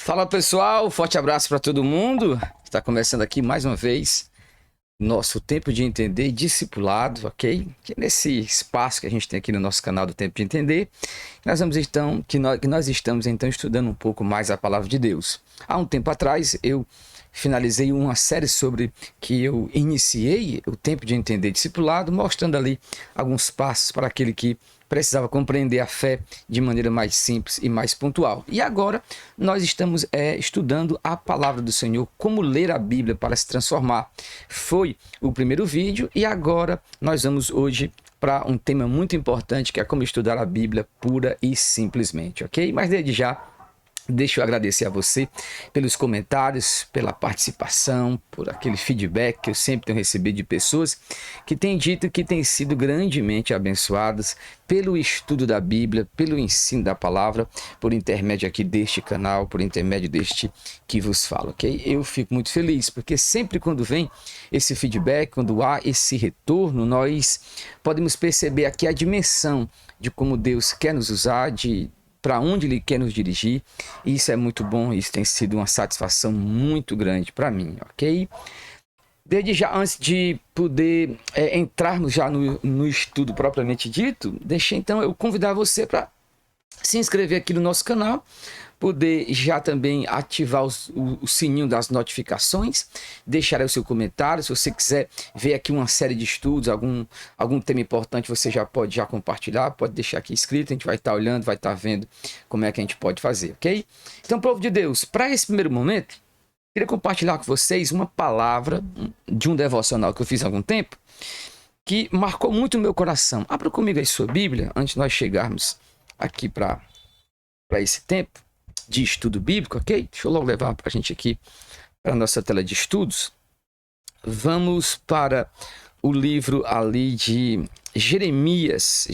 Fala pessoal, forte abraço para todo mundo. Está começando aqui mais uma vez nosso Tempo de Entender discipulado, ok? Que é nesse espaço que a gente tem aqui no nosso canal do Tempo de Entender, nós estamos então estudando um pouco mais a palavra de Deus. Há um tempo atrás eu finalizei uma série sobre que eu iniciei o Tempo de Entender discipulado, mostrando ali alguns passos para aquele que precisava compreender a fé de maneira mais simples e mais pontual. E agora nós estamos estudando a palavra do Senhor, como ler a Bíblia para se transformar. Foi o primeiro vídeo e agora nós vamos hoje para um tema muito importante, que é como estudar a Bíblia pura e simplesmente, ok? Mas desde já, deixa eu agradecer a você pelos comentários, pela participação, por aquele feedback que eu sempre tenho recebido de pessoas que têm dito que têm sido grandemente abençoadas pelo estudo da Bíblia, pelo ensino da palavra, por intermédio aqui deste canal, por intermédio deste que vos falo, ok? Eu fico muito feliz, porque sempre quando vem esse feedback, quando há esse retorno, nós podemos perceber aqui a dimensão de como Deus quer nos usar, para onde Ele quer nos dirigir, e isso é muito bom, isso tem sido uma satisfação muito grande para mim, ok? Desde já, antes de poder entrarmos já no estudo propriamente dito, deixa então eu convidar você para se inscrever aqui no nosso canal, poder já também ativar o sininho das notificações, deixar aí o seu comentário. Se você quiser ver aqui uma série de estudos, algum tema importante, você já pode compartilhar, pode deixar aqui escrito, a gente vai estar olhando, vai estar vendo como é que a gente pode fazer, ok? Então, povo de Deus, para esse primeiro momento, queria compartilhar com vocês uma palavra de um devocional que eu fiz há algum tempo, que marcou muito o meu coração. Abra comigo aí sua Bíblia, antes de nós chegarmos aqui para esse tempo de estudo bíblico, ok? Deixa eu logo levar para a gente aqui para a nossa tela de estudos. Vamos para o livro ali de Jeremias,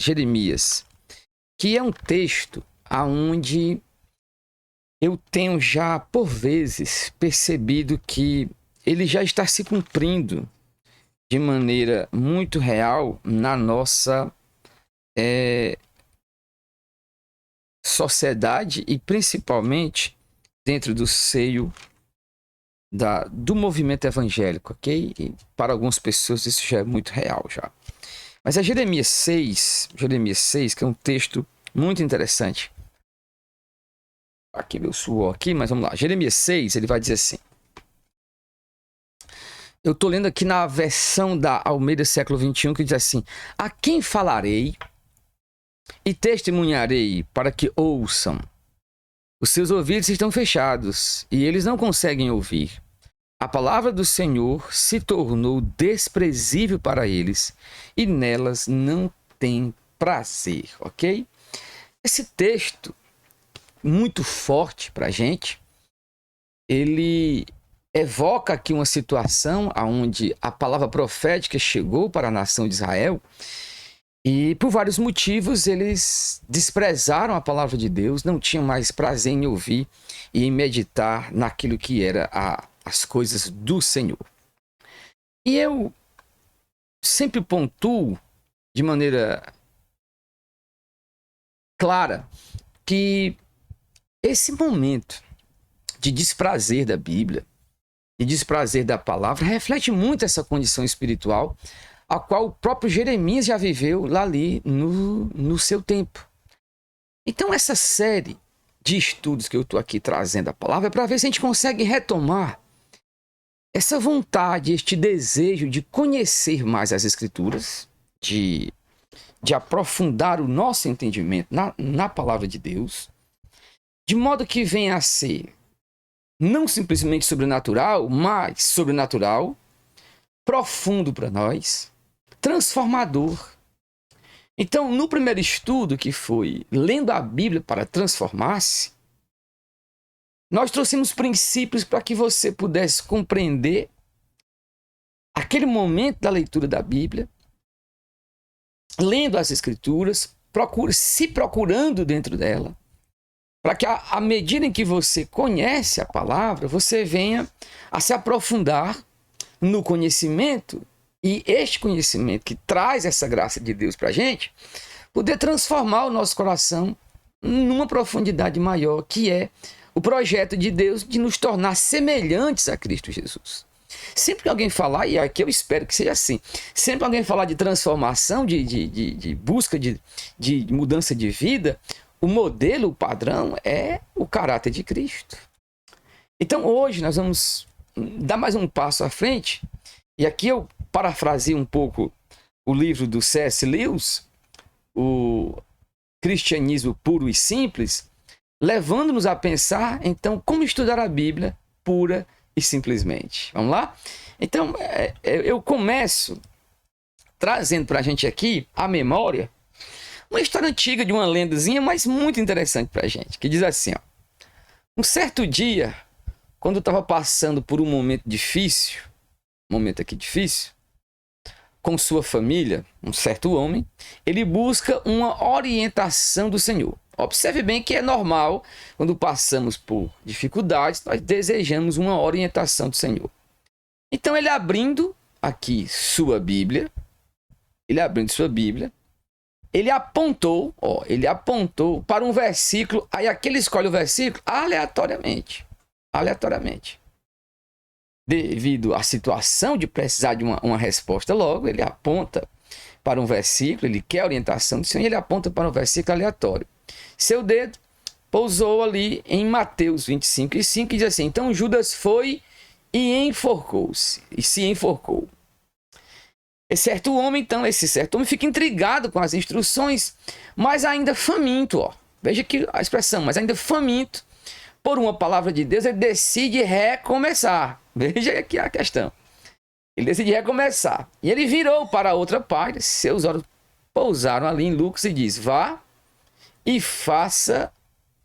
que é um texto aonde eu tenho já, por vezes, percebido que ele já está se cumprindo de maneira muito real na nossa sociedade e principalmente dentro do seio do movimento evangélico, ok? E para algumas pessoas isso já é muito real já. Mas é Jeremias 6, que é um texto muito interessante. Aqui meu suor aqui, mas vamos lá. Jeremias 6, ele vai dizer assim. Eu estou lendo aqui na versão da Almeida século XXI, que diz assim: a quem falarei e testemunharei para que ouçam? Os seus ouvidos estão fechados e eles não conseguem ouvir. A palavra do Senhor se tornou desprezível para eles e nelas não tem prazer, ok? Esse texto, muito forte para a gente, ele evoca aqui uma situação onde a palavra profética chegou para a nação de Israel. E por vários motivos eles desprezaram a palavra de Deus, não tinham mais prazer em ouvir e em meditar naquilo que era as coisas do Senhor. E eu sempre pontuo de maneira clara que esse momento de desprazer da Bíblia, de desprazer da palavra, reflete muito essa condição espiritual a qual o próprio Jeremias já viveu lá ali no seu tempo. Então essa série de estudos que eu estou aqui trazendo a palavra é para ver se a gente consegue retomar essa vontade, este desejo de conhecer mais as Escrituras, de aprofundar o nosso entendimento na palavra de Deus, de modo que venha a ser não simplesmente sobrenatural, mas sobrenatural, profundo para nós, transformador. Então, no primeiro estudo, que foi lendo a Bíblia para transformar-se, nós trouxemos princípios para que você pudesse compreender aquele momento da leitura da Bíblia, lendo as Escrituras, procurando dentro dela, para que à medida em que você conhece a palavra, você venha a se aprofundar no conhecimento. E este conhecimento que traz essa graça de Deus para a gente, poder transformar o nosso coração numa profundidade maior, que é o projeto de Deus de nos tornar semelhantes a Cristo Jesus. Sempre que alguém falar, e aqui eu espero que seja assim, sempre que alguém falar de transformação, de busca de mudança de vida, o modelo, o padrão é o caráter de Cristo. Então hoje nós vamos dar mais um passo à frente, e aqui eu parafraseio um pouco o livro do C.S. Lewis, o Cristianismo Puro e Simples, levando-nos a pensar, então, como estudar a Bíblia pura e simplesmente. Vamos lá? Então, eu começo trazendo para a gente aqui a memória uma história antiga de uma lendazinha, mas muito interessante para a gente, que diz assim, ó, um certo dia, quando eu estava passando por um momento difícil, com sua família, um certo homem, ele busca uma orientação do Senhor. Observe bem que é normal, quando passamos por dificuldades, nós desejamos uma orientação do Senhor. Então, ele abrindo aqui sua Bíblia, ele apontou para um versículo, aí aqui ele escolhe o versículo aleatoriamente. Devido à situação de precisar de uma resposta logo, ele aponta para um versículo, ele quer a orientação do Senhor, e ele aponta para um versículo aleatório. Seu dedo pousou ali em Mateus 25:5, e diz assim, então Judas foi e se enforcou. Esse certo homem fica intrigado com as instruções, mas ainda faminto, ó. Veja aqui a expressão, mas ainda faminto por uma palavra de Deus, ele decide recomeçar. Veja aqui a questão. Ele decide recomeçar. E ele virou para a outra parte, seus olhos pousaram ali em Lucas e diz, vá e faça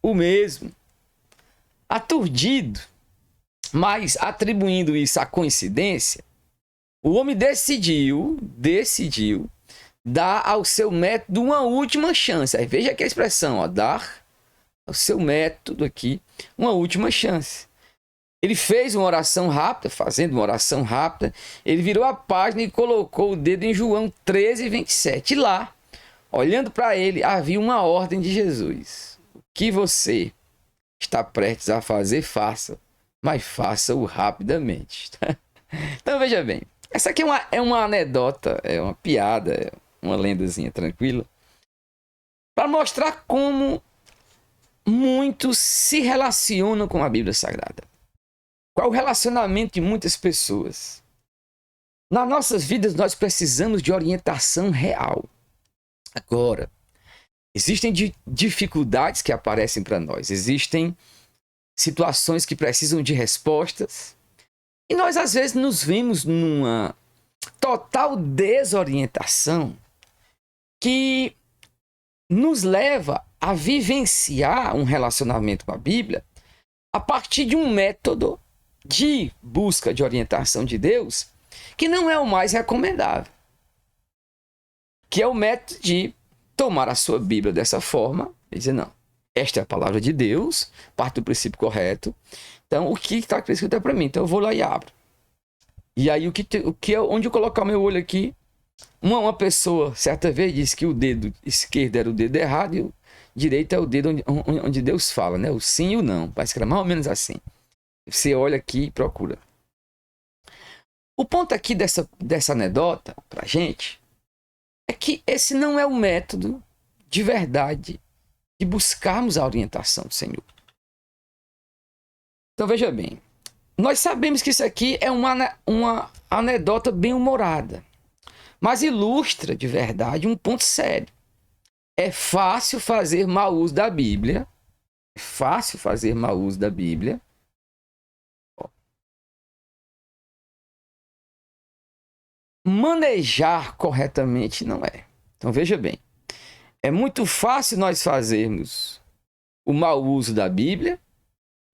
o mesmo. Aturdido, mas atribuindo isso à coincidência, o homem decidiu dar ao seu método uma última chance. Aí veja aqui a expressão, ó, dar ao seu método aqui uma última chance. Ele fez uma oração rápida, ele virou a página e colocou o dedo em João 13:27. E lá, olhando para ele, havia uma ordem de Jesus. O que você está prestes a fazer, faça, mas faça-o rapidamente. Então veja bem, essa aqui é uma anedota, é uma piada, é uma lendazinha tranquila, para mostrar como muitos se relacionam com a Bíblia Sagrada. Qual é o relacionamento de muitas pessoas? Nas nossas vidas, nós precisamos de orientação real. Agora, existem dificuldades que aparecem para nós, existem situações que precisam de respostas, e nós, às vezes, nos vemos numa total desorientação que nos leva a vivenciar um relacionamento com a Bíblia a partir de um método de busca de orientação de Deus que não é o mais recomendável, que é o método de tomar a sua Bíblia dessa forma e dizer, não, esta é a palavra de Deus, parte do princípio correto, então o que está escrito é para mim, então eu vou lá e abro. E aí onde eu colocar o meu olho aqui, uma pessoa certa vez disse que o dedo esquerdo era o dedo errado e o direito é o dedo onde Deus fala, né? O sim e o não, parece que era mais ou menos assim. Você olha aqui e procura. O ponto aqui dessa anedota para a gente é que esse não é o método de verdade de buscarmos a orientação do Senhor. Então veja bem, nós sabemos que isso aqui é uma anedota bem humorada, mas ilustra de verdade um ponto sério. É fácil fazer mau uso da Bíblia. Manejar corretamente não é. Então veja bem, é muito fácil nós fazermos o mau uso da Bíblia,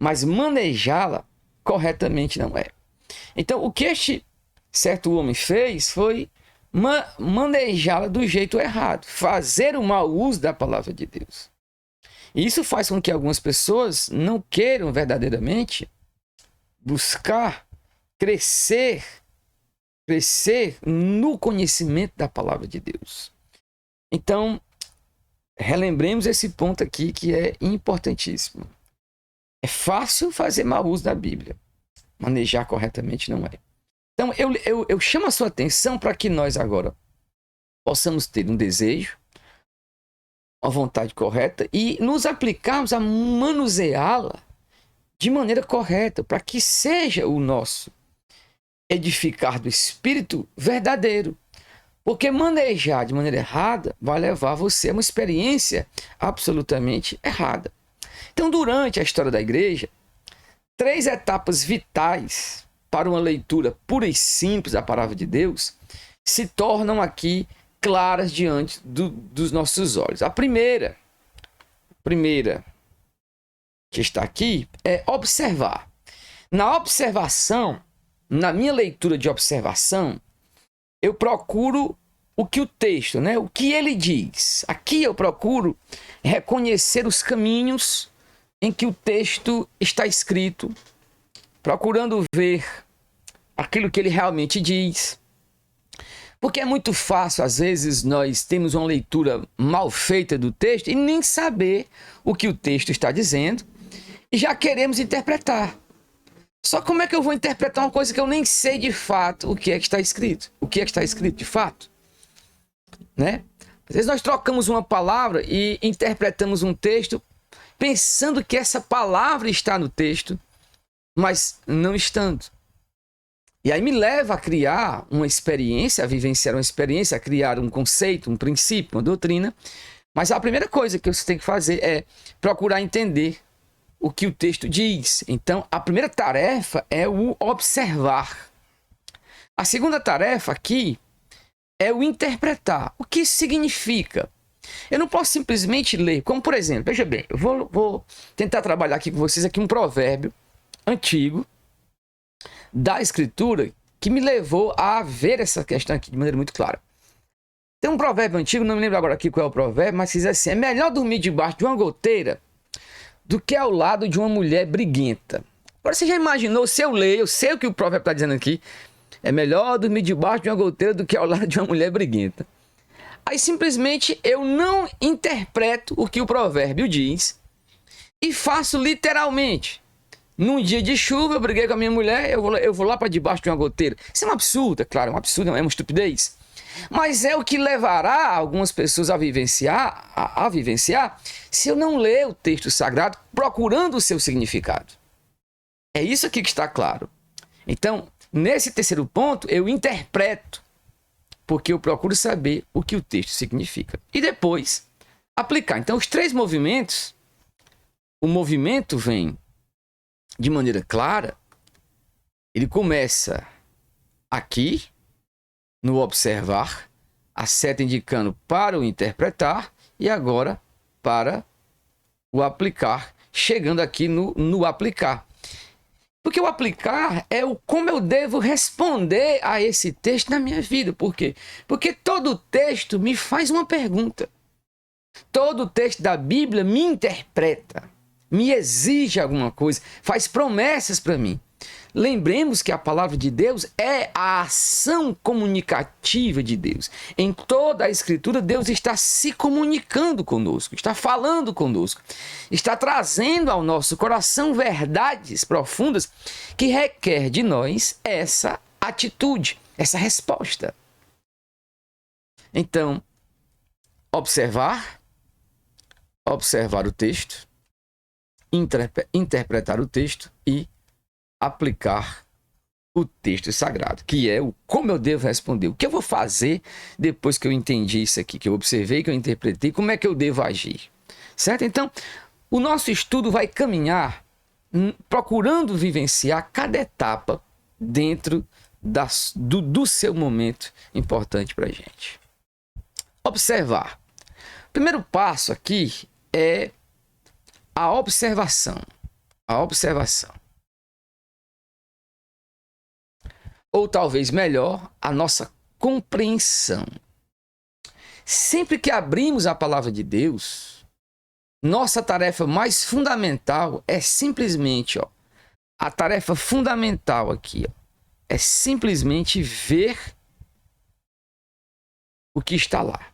mas manejá-la corretamente não é. Então o que este certo homem fez foi manejá-la do jeito errado, fazer o mau uso da palavra de Deus. E isso faz com que algumas pessoas não queiram verdadeiramente buscar crescer no conhecimento da palavra de Deus. Então, relembremos esse ponto aqui que é importantíssimo. É fácil fazer mau uso da Bíblia. Manejar corretamente não é. Então, eu chamo a sua atenção para que nós agora possamos ter um desejo, uma vontade correta e nos aplicarmos a manuseá-la de maneira correta, para que seja o nosso edificar do Espírito verdadeiro. Porque manejar de maneira errada vai levar você a uma experiência absolutamente errada. Então, durante a história da igreja, 3 etapas vitais para uma leitura pura e simples da palavra de Deus se tornam aqui claras diante dos nossos olhos. A primeira que está aqui é observar. Na observação, na minha leitura de observação, eu procuro o que o texto, o que ele diz. Aqui eu procuro reconhecer os caminhos em que o texto está escrito, procurando ver aquilo que ele realmente diz. Porque é muito fácil, às vezes, nós temos uma leitura mal feita do texto e nem saber o que o texto está dizendo e já queremos interpretar. Só como é que eu vou interpretar uma coisa que eu nem sei de fato o que é que está escrito? O que é que está escrito de fato? Às vezes nós trocamos uma palavra e interpretamos um texto pensando que essa palavra está no texto, mas não estando. E aí me leva a criar uma experiência, a vivenciar uma experiência, a criar um conceito, um princípio, uma doutrina. Mas a primeira coisa que você tem que fazer é procurar entender o que o texto diz. Então, a primeira tarefa é o observar. A segunda tarefa aqui é o interpretar. O que isso significa? Eu não posso simplesmente ler, como por exemplo, veja bem, eu vou tentar trabalhar aqui com vocês aqui um provérbio antigo da Escritura que me levou a ver essa questão aqui de maneira muito clara. Tem um provérbio antigo, não me lembro agora aqui qual é o provérbio, mas diz assim: é melhor dormir debaixo de uma goteira do que ao lado de uma mulher briguenta. Agora você já imaginou, se eu ler, eu sei o que o provérbio está dizendo aqui, é melhor dormir debaixo de uma goteira do que ao lado de uma mulher briguenta. Aí simplesmente eu não interpreto o que o provérbio diz e faço literalmente. Num dia de chuva, eu briguei com a minha mulher, eu vou lá para debaixo de uma goteira. Isso é um absurdo, é claro, é um absurdo, é uma estupidez. Mas é o que levará algumas pessoas a vivenciar se eu não ler o texto sagrado procurando o seu significado. É isso aqui que está claro. Então, nesse terceiro ponto, eu interpreto, porque eu procuro saber o que o texto significa. E depois, aplicar. Então, os 3 movimentos, o movimento vem de maneira clara, ele começa aqui, no observar, a seta indicando para o interpretar e agora para o aplicar, chegando aqui no aplicar. Porque o aplicar é como eu devo responder a esse texto na minha vida. Por quê? Porque todo texto me faz uma pergunta. Todo texto da Bíblia me interpreta, me exige alguma coisa, faz promessas para mim. Lembremos que a palavra de Deus é a ação comunicativa de Deus. Em toda a Escritura, Deus está se comunicando conosco, está falando conosco, está trazendo ao nosso coração verdades profundas que requer de nós essa atitude, essa resposta. Então, observar o texto, interpretar o texto e aplicar o texto sagrado, que é o como eu devo responder, o que eu vou fazer depois que eu entendi isso aqui, que eu observei, que eu interpretei, como é que eu devo agir, certo? Então, o nosso estudo vai caminhar procurando vivenciar cada etapa dentro do seu momento importante para a gente. Observar. O primeiro passo aqui é a observação. A observação. Ou talvez melhor, a nossa compreensão. Sempre que abrimos a palavra de Deus, nossa tarefa mais fundamental é simplesmente, a tarefa fundamental aqui, é simplesmente ver o que está lá.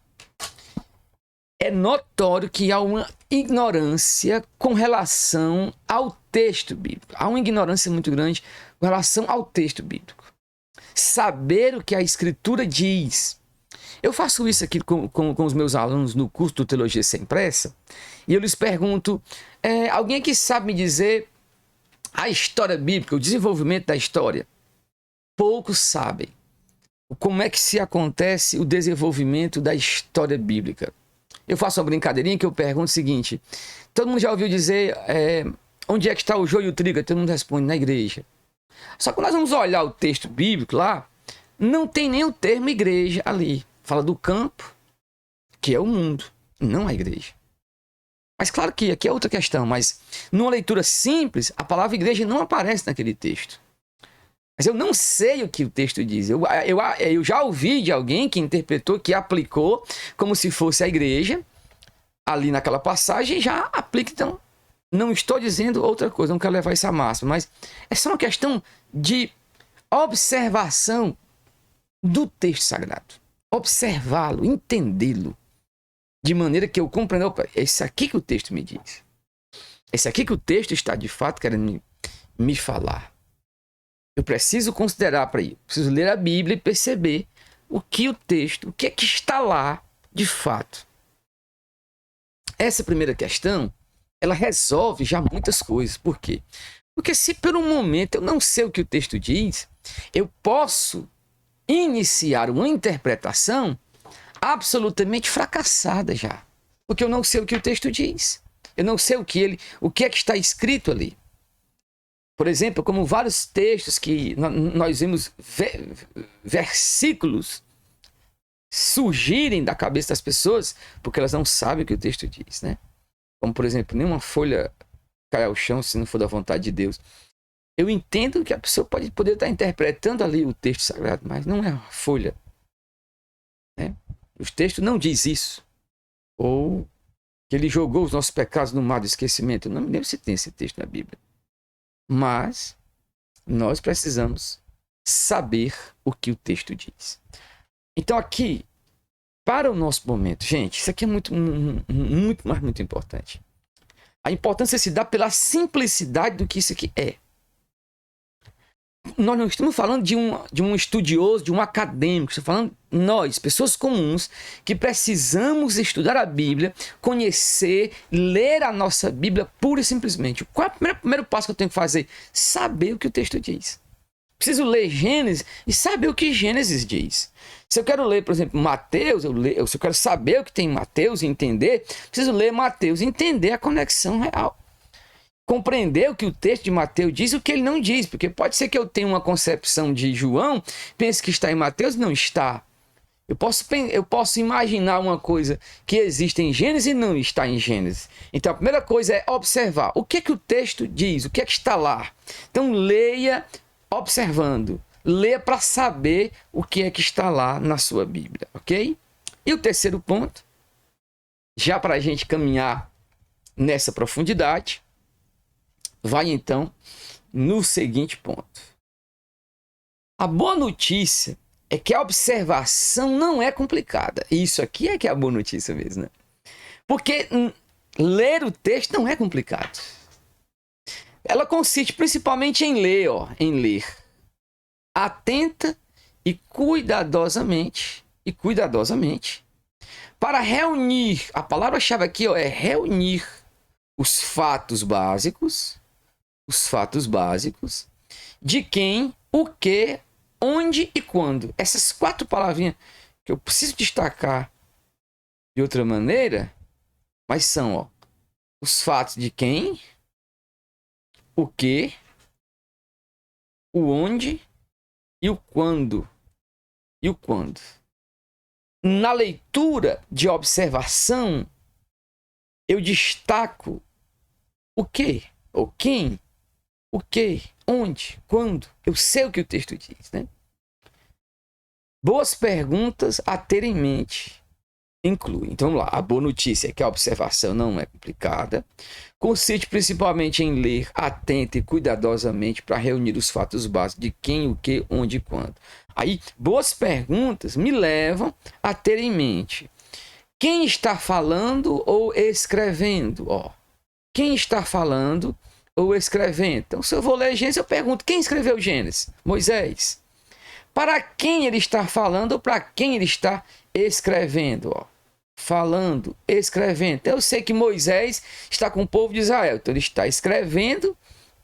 É notório que há uma ignorância com relação ao texto bíblico. Há uma ignorância muito grande com relação ao texto bíblico. Saber o que a Escritura diz. Eu faço isso aqui com os meus alunos no curso do Teologia Sem Pressa, e eu lhes pergunto, alguém aqui sabe me dizer a história bíblica, o desenvolvimento da história? Poucos sabem como é que se acontece o desenvolvimento da história bíblica. Eu faço uma brincadeirinha que eu pergunto o seguinte, todo mundo já ouviu dizer onde é que está o joio e o trigo? Todo mundo responde, na igreja. Só que nós vamos olhar o texto bíblico lá, não tem nem o termo igreja ali. Fala do campo, que é o mundo, não a igreja. Mas claro que aqui é outra questão, mas numa leitura simples, a palavra igreja não aparece naquele texto. Mas eu não sei o que o texto diz. Eu já ouvi de alguém que interpretou, que aplicou como se fosse a igreja, ali naquela passagem, já aplica. Então, não estou dizendo outra coisa, não quero levar isso à máxima, mas é só uma questão de observação do texto sagrado. Observá-lo, entendê-lo, de maneira que eu compreenda, opa, é isso aqui que o texto me diz. É isso aqui que o texto está de fato querendo me falar. Eu preciso considerar para isso, preciso ler a Bíblia e perceber o que o texto, o que é que está lá de fato. Essa primeira questão, ela resolve já muitas coisas. Por quê? Porque se por um momento eu não sei o que o texto diz, eu posso iniciar uma interpretação absolutamente fracassada já. Porque eu não sei o que o texto diz. Eu não sei o que é que está escrito ali. Por exemplo, como vários textos que nós vimos versículos surgirem da cabeça das pessoas porque elas não sabem o que o texto diz, né? Como, por exemplo, nenhuma folha cai ao chão se não for da vontade de Deus. Eu entendo que a pessoa pode poder estar interpretando ali o texto sagrado, mas não é uma folha, né? O texto não diz isso. Ou que ele jogou os nossos pecados no mar do esquecimento. Eu não me lembro se tem esse texto na Bíblia. Mas nós precisamos saber o que o texto diz. Então aqui, para o nosso momento, gente, isso aqui é muito importante. A importância se dá pela simplicidade do que isso aqui é. Nós não estamos falando de um estudioso, de um acadêmico. Estamos falando nós, pessoas comuns, que precisamos estudar a Bíblia, conhecer, ler a nossa Bíblia pura e simplesmente. Qual é o primeiro passo que eu tenho que fazer? Saber o que o texto diz. Preciso ler Gênesis e saber o que Gênesis diz. Se eu quero ler, por exemplo, Mateus, se eu quero saber o que tem em Mateus e entender, preciso ler Mateus e entender a conexão real. Compreender o que o texto de Mateus diz e o que ele não diz, porque pode ser que eu tenha uma concepção de João, pense que está em Mateus e não está. Eu posso imaginar uma coisa que existe em Gênesis e não está em Gênesis. Então a primeira coisa é observar o que é que o texto diz, o que é que está lá. Então leia observando, leia para saber o que é que está lá na sua Bíblia, ok? E o terceiro ponto, já para a gente caminhar nessa profundidade, vai então no seguinte ponto. A boa notícia é que a observação não é complicada. Isso aqui é que é a boa notícia mesmo, né? Porque ler o texto não é complicado. Ela consiste principalmente em ler. Atenta e cuidadosamente, para reunir, a palavra-chave aqui é reunir os fatos básicos de quem, o que, onde e quando. Essas 4 palavrinhas que eu preciso destacar de outra maneira, mas são os fatos de quem, o que, o onde e o quando. Na leitura de observação, eu destaco o que, ou quem, o que, onde, quando. Eu sei o que o texto diz, né? Boas perguntas a ter em mente incluem. Então vamos lá. A boa notícia é que a observação não é complicada. Consiste principalmente em ler atenta e cuidadosamente para reunir os fatos básicos de quem, o que, onde e quando. Aí, boas perguntas me levam a ter em mente quem está falando ou escrevendo. Quem está falando ou escrevendo? Então, se eu vou ler Gênesis, eu pergunto, quem escreveu Gênesis? Moisés. Para quem ele está falando ou para quem ele está escrevendo? Ó, falando, escrevendo. Então, eu sei que Moisés está com o povo de Israel. Então, ele está escrevendo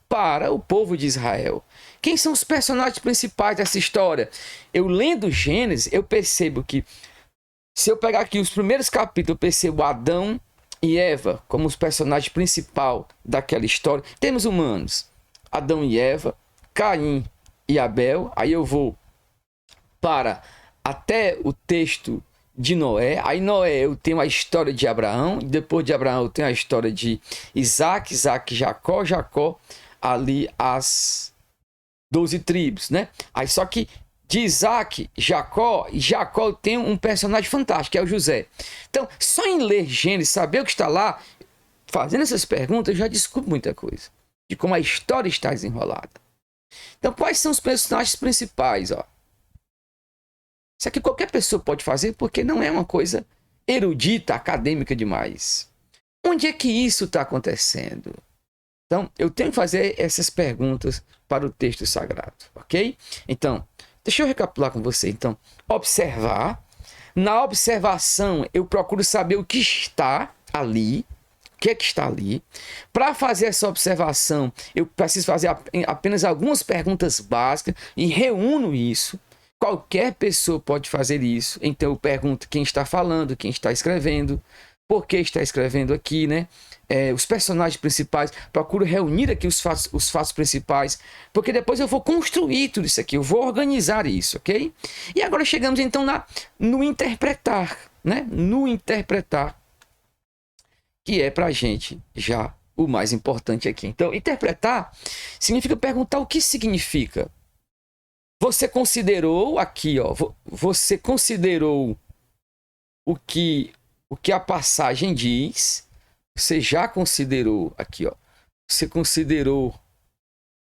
para o povo de Israel. Quem são os personagens principais dessa história? Eu lendo Gênesis, eu percebo que, se eu pegar aqui os primeiros capítulos, eu percebo Adão e Eva como os personagens principais daquela história. Temos humanos, Adão e Eva, Caim e Abel. Aí eu vou para até o texto de Noé. Aí Noé eu tenho a história de Abraão, depois de Abraão eu tenho a história de Isaac, Jacó, ali as 12 tribos, né? Aí só que de Isaac, Jacó tem um personagem fantástico, que é o José. Então, só em ler Gênesis, saber o que está lá, fazendo essas perguntas, eu já descubro muita coisa. De como a história está desenrolada. Então, quais são os personagens principais? Ó? Isso aqui qualquer pessoa pode fazer, porque não é uma coisa erudita, acadêmica demais. Onde é que isso está acontecendo? Então, eu tenho que fazer essas perguntas para o texto sagrado, ok? Então, deixa eu recapitular com você. Então, observar. Na observação, eu procuro saber o que está ali. O que é que está ali? Para fazer essa observação, eu preciso fazer apenas algumas perguntas básicas e reúno isso. Qualquer pessoa pode fazer isso. Então, eu pergunto quem está falando, quem está escrevendo, por que está escrevendo aqui, né? Os personagens principais, procuro reunir aqui os fatos principais, porque depois eu vou construir tudo isso aqui, eu vou organizar isso, ok? E agora chegamos então no interpretar, né? No interpretar, que é para a gente já o mais importante aqui. Então, interpretar significa perguntar o que significa. Você considerou aqui, ó, você considerou o que a passagem diz. Você já considerou aqui, ó. Você considerou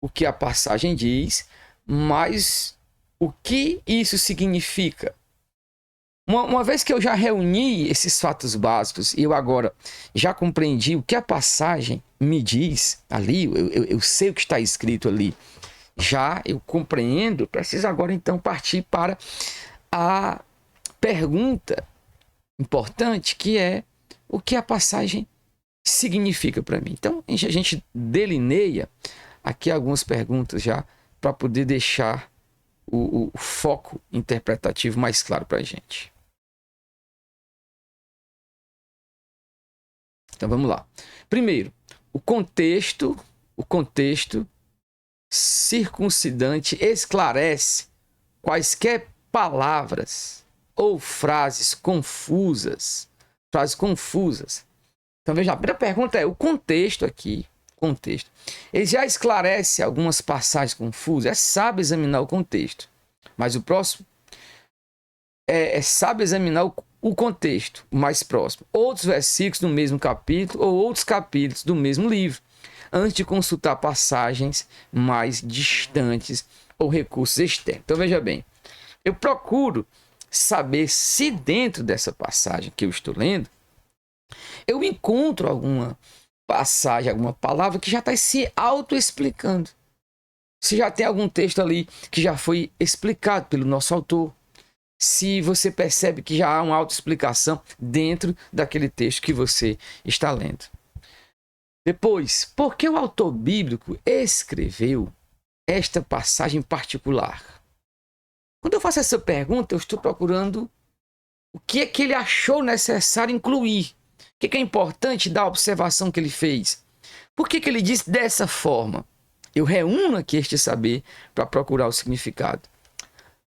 o que a passagem diz, mas o que isso significa? Uma vez que eu já reuni esses fatos básicos e eu agora já compreendi o que a passagem me diz ali, eu sei o que está escrito ali, já eu compreendo, preciso agora então partir para a pergunta importante, que é o que a passagem significa para mim. Então, a gente delineia aqui algumas perguntas já para poder deixar o foco interpretativo mais claro para a gente. Então, vamos lá. Primeiro, o contexto circuncidante esclarece quaisquer palavras ou frases confusas. Então, veja, a primeira pergunta é o contexto aqui. Ele já esclarece algumas passagens confusas, sabe examinar o contexto. Mas o próximo sabe examinar o contexto mais próximo. Outros versículos do mesmo capítulo ou outros capítulos do mesmo livro, antes de consultar passagens mais distantes ou recursos externos. Então, veja bem, eu procuro saber se dentro dessa passagem que eu estou lendo, eu encontro alguma passagem, alguma palavra que já está se auto-explicando. Se já tem algum texto ali que já foi explicado pelo nosso autor. Se você percebe que já há uma auto-explicação dentro daquele texto que você está lendo. Depois, por que o autor bíblico escreveu esta passagem particular? Quando eu faço essa pergunta, eu estou procurando o que é que ele achou necessário incluir. O que é importante da observação que ele fez? Por que ele disse dessa forma? Eu reúno aqui este saber para procurar o significado.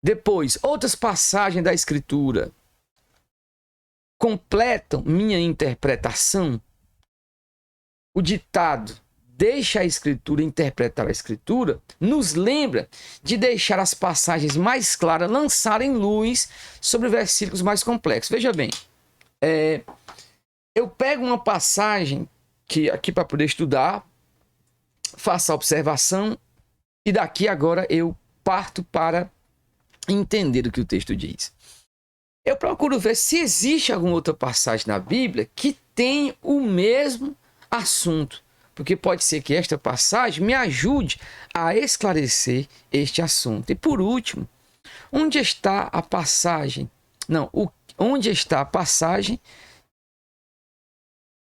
Depois, outras passagens da Escritura completam minha interpretação. O ditado "deixa a Escritura interpretar a Escritura" nos lembra de deixar as passagens mais claras lançarem luz sobre versículos mais complexos. Veja bem, eu pego uma passagem aqui para poder estudar, faço a observação e daqui agora eu parto para entender o que o texto diz. Eu procuro ver se existe alguma outra passagem na Bíblia que tem o mesmo assunto, porque pode ser que esta passagem me ajude a esclarecer este assunto. E por último, onde está a passagem? Não, onde está a passagem?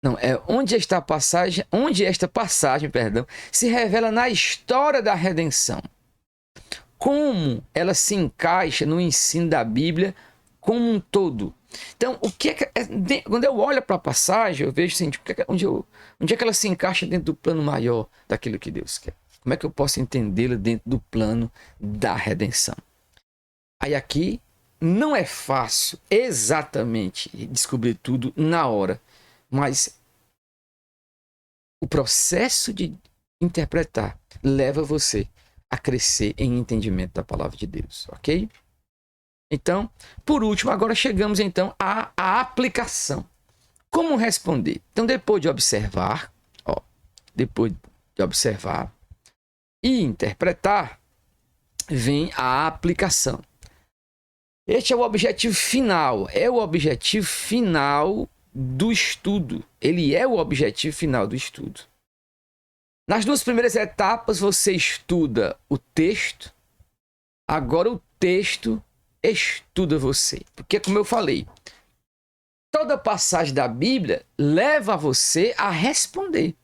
Não, onde está a passagem? Onde esta passagem, perdão, se revela na história da redenção? Como ela se encaixa no ensino da Bíblia como um todo? Então, quando eu olho para a passagem, eu vejo assim, onde é que ela se encaixa dentro do plano maior daquilo que Deus quer? Como é que eu posso entendê-la dentro do plano da redenção? Aí aqui não é fácil exatamente descobrir tudo na hora, mas o processo de interpretar leva você a crescer em entendimento da palavra de Deus, ok? Então, por último, agora chegamos então à aplicação. Como responder? Então, depois de observar e interpretar, vem a aplicação. Este é o objetivo final, do estudo. Ele é o objetivo final do estudo. Nas duas primeiras etapas, você estuda o texto, agora o texto estuda você. Porque, como eu falei, toda passagem da Bíblia leva você a responder.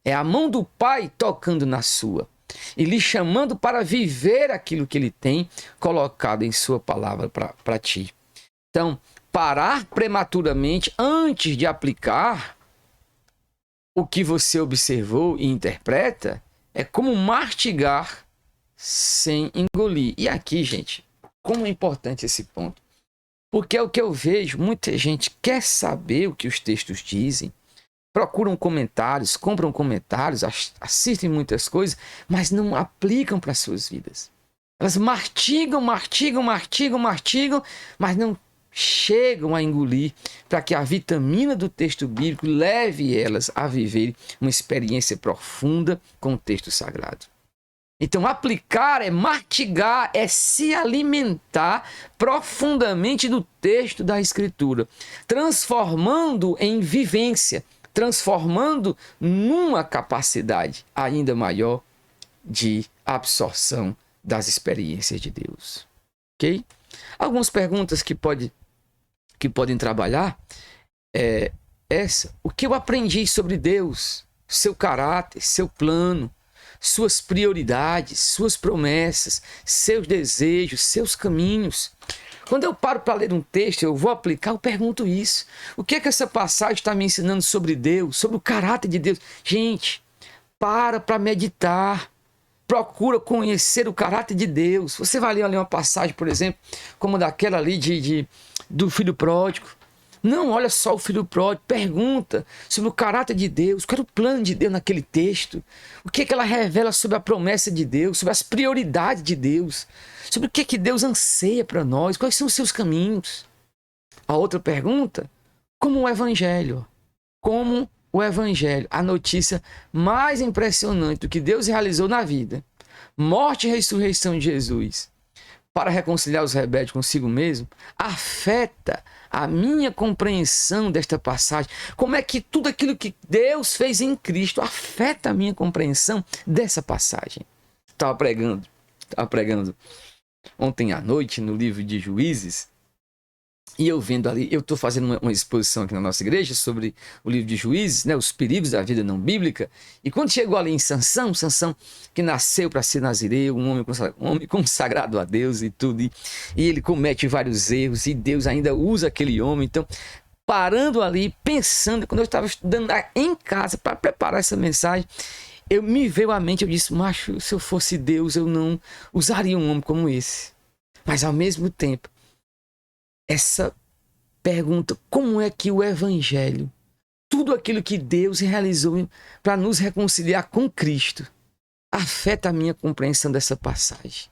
É a mão do Pai tocando na sua e lhe chamando para viver aquilo que ele tem colocado em sua palavra para ti. Então, parar prematuramente antes de aplicar o que você observou e interpreta é como mastigar sem engolir. E aqui, gente, como é importante esse ponto? Porque é o que eu vejo, muita gente quer saber o que os textos dizem, procuram comentários, compram comentários, assistem muitas coisas, mas não aplicam para as suas vidas. Elas mastigam, mas não chegam a engolir para que a vitamina do texto bíblico leve elas a viver uma experiência profunda com o texto sagrado. Então, aplicar é mastigar, é se alimentar profundamente do texto da Escritura, transformando em vivência, transformando numa capacidade ainda maior de absorção das experiências de Deus. Ok? Algumas perguntas que podem trabalhar é essa. O que eu aprendi sobre Deus, seu caráter, seu plano, suas prioridades, suas promessas, seus desejos, seus caminhos. Quando eu paro para ler um texto, eu vou aplicar, eu pergunto isso. O que é que essa passagem está me ensinando sobre Deus, sobre o caráter de Deus? Gente, para meditar. Procura conhecer o caráter de Deus. Você vai ler ali uma passagem, por exemplo, como daquela ali do filho pródigo. Não olha só o filho pródigo, pergunta sobre o caráter de Deus, qual era o plano de Deus naquele texto, o que ela revela sobre a promessa de Deus, sobre as prioridades de Deus, sobre o que Deus anseia para nós, quais são os seus caminhos. A outra pergunta, como o Evangelho, a notícia mais impressionante do que Deus realizou na vida, morte e ressurreição de Jesus, para reconciliar os rebeldes consigo mesmo, afeta a minha compreensão desta passagem. Como é que tudo aquilo que Deus fez em Cristo afeta a minha compreensão dessa passagem? Estava pregando ontem à noite no livro de Juízes, e eu vendo ali, eu estou fazendo uma exposição aqui na nossa igreja sobre o livro de Juízes, né, os perigos da vida não bíblica. E quando chegou ali em Sansão que nasceu para ser nazireu, um homem consagrado a Deus e tudo, e ele comete vários erros, e Deus ainda usa aquele homem. Então, parando ali, pensando, quando eu estava estudando em casa para preparar essa mensagem, me veio à mente, eu disse, macho, se eu fosse Deus, eu não usaria um homem como esse. Mas ao mesmo tempo, essa pergunta, como é que o Evangelho, tudo aquilo que Deus realizou para nos reconciliar com Cristo, afeta a minha compreensão dessa passagem?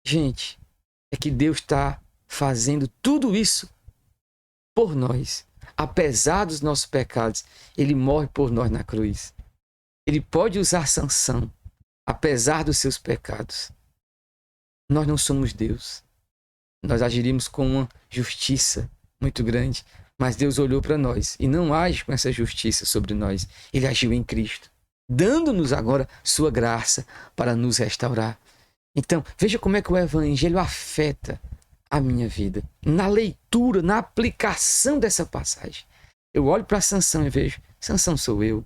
Gente, é que Deus está fazendo tudo isso por nós. Apesar dos nossos pecados, Ele morre por nós na cruz. Ele pode usar Sansão, apesar dos seus pecados. Nós não somos Deus. Nós agiríamos com uma justiça muito grande, mas Deus olhou para nós e não age com essa justiça sobre nós. Ele agiu em Cristo. dando-nos agora sua graça para nos restaurar. Então, veja como é que o evangelho afeta a minha vida. Na leitura, na aplicação dessa passagem. Eu olho para Sansão e vejo, Sansão sou eu.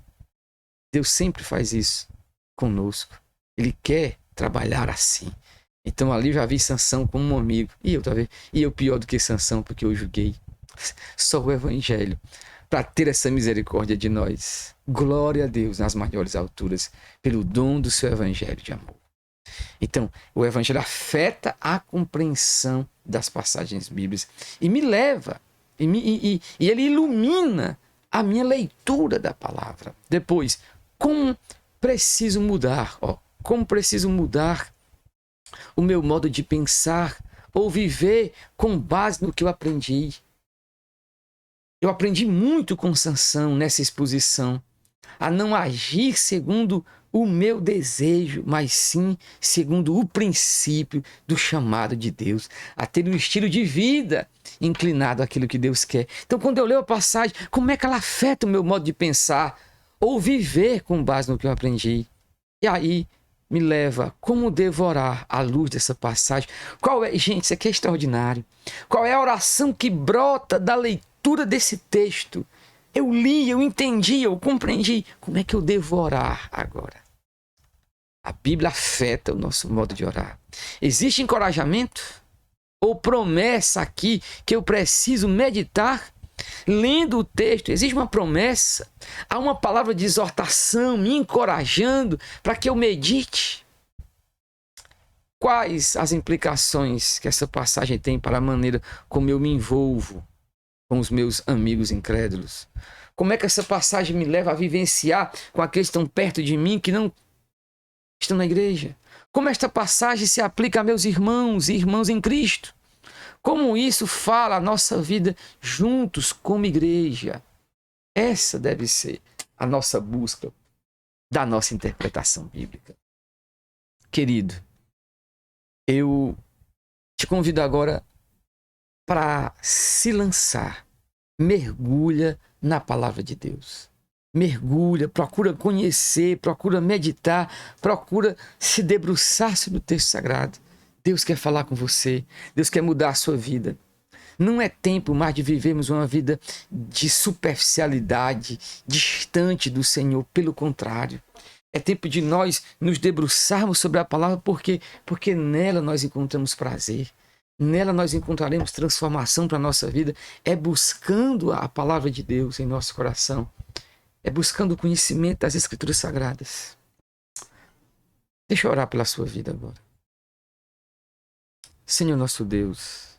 Deus sempre faz isso conosco. Ele quer trabalhar assim. Então ali eu já vi Sansão como um amigo. E eu pior do que Sansão, porque eu julguei. Só o evangelho para ter essa misericórdia de nós. Glória a Deus nas maiores alturas pelo dom do seu evangelho de amor. Então, o evangelho afeta a compreensão das passagens bíblicas e me leva, e ele ilumina a minha leitura da palavra. Depois, como preciso mudar? Como preciso mudar o meu modo de pensar ou viver com base no que eu aprendi? Eu aprendi muito com Sansão nessa exposição, a não agir segundo o meu desejo, mas sim segundo o princípio do chamado de Deus, a ter um estilo de vida inclinado àquilo que Deus quer. Então, quando eu leio a passagem, como é que ela afeta o meu modo de pensar ou viver com base no que eu aprendi? E aí me leva como devorar à luz dessa passagem. Gente, isso aqui é extraordinário. Qual é a oração que brota da leitura desse texto? Eu li, eu entendi, eu compreendi. Como é que eu devo orar agora? A Bíblia afeta o nosso modo de orar. Existe encorajamento ou promessa aqui que eu preciso meditar? Lendo o texto, existe uma promessa? Há uma palavra de exortação me encorajando para que eu medite? Quais as implicações que essa passagem tem para a maneira como eu me envolvo com os meus amigos incrédulos? Como é que essa passagem me leva a vivenciar com aqueles que estão perto de mim que não estão na igreja? Como esta passagem se aplica a meus irmãos e irmãs em Cristo? Como isso fala a nossa vida juntos como igreja? Essa deve ser a nossa busca da nossa interpretação bíblica. Querido, eu te convido agora para se lançar. Mergulha na palavra de Deus. Mergulha, procura conhecer, procura meditar, procura se debruçar sobre o texto sagrado. Deus quer falar com você, Deus quer mudar a sua vida. Não é tempo mais de vivermos uma vida de superficialidade, distante do Senhor. Pelo contrário, é tempo de nós nos debruçarmos sobre a palavra, porque nela nós encontramos prazer. Nela nós encontraremos transformação para a nossa vida. É buscando a palavra de Deus em nosso coração. É buscando o conhecimento das Escrituras Sagradas. Deixa eu orar pela sua vida agora. Senhor nosso Deus,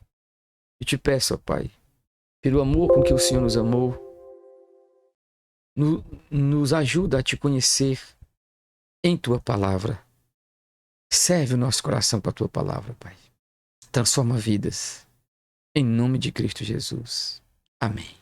eu te peço, ó Pai, pelo amor com que o Senhor nos amou, nos ajuda a te conhecer em Tua Palavra. Serve o nosso coração com a Tua Palavra, Pai. Transforma vidas. Em nome de Cristo Jesus. Amém.